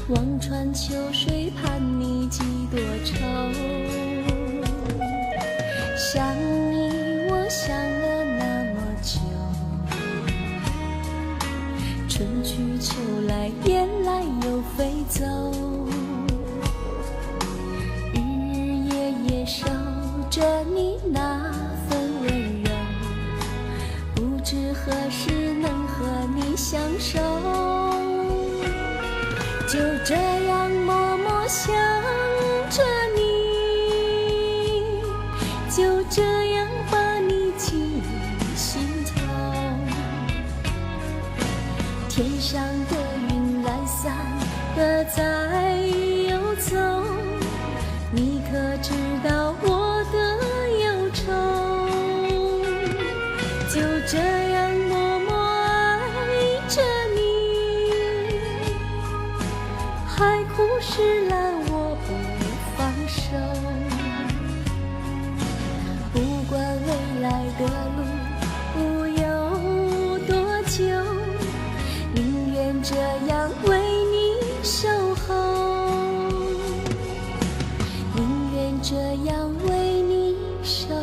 望穿秋水盼你几多愁。想你我想了那么久，春去秋来，雁来又飞走。日日夜夜守着你那份温柔，不知何时能和你相守。就这样默默想着你，就这样把你记心头。天上的云懒散的在游走，你可知道我的忧愁？就这样默默爱着你，海枯石烂我不放手。不管未来的路不有多久，宁愿这样为你守候，宁愿这样为你守候。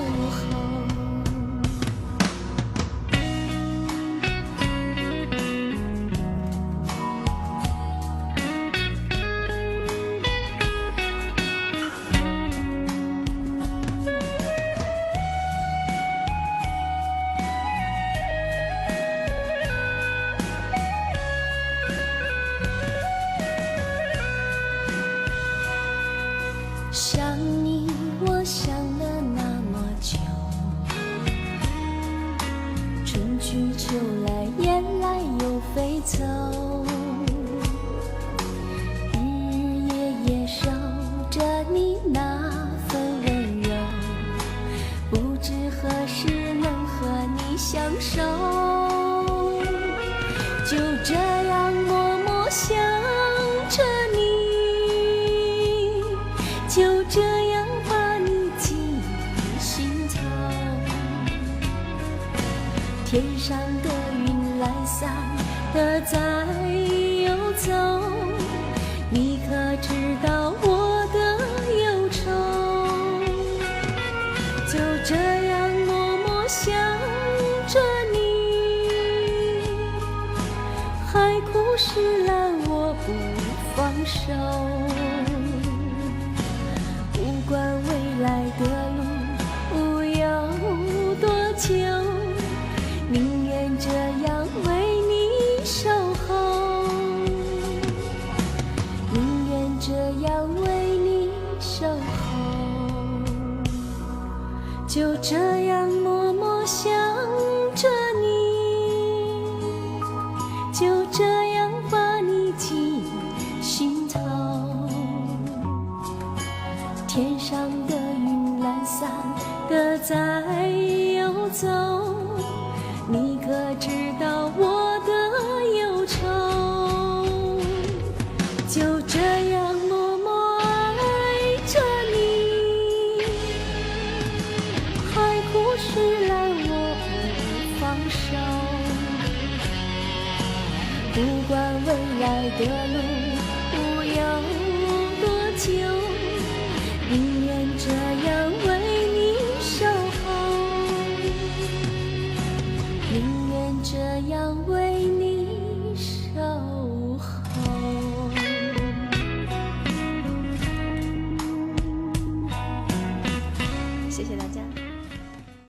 想你我想了那么久，春去秋来，雁来又飞走。日日夜夜守着你那份温柔，不知何时能和你相守。就这样默默想着你，就这样把你记心头。天上的云懒散的在游走，你可知道我的忧愁？就这样默默想着你，海枯石烂我不放手。不管未来的路不有多久，宁愿这样为你守候，宁愿这样为你守候。就这样默默想着你，就这样把你记心头。天上的云懒散的在游走，你可知道我的忧愁？就这样默默爱着你，海枯石烂我不放手。不管未来的路不有多久，宁愿这样为你守候，宁愿这样为你守候。谢谢大家。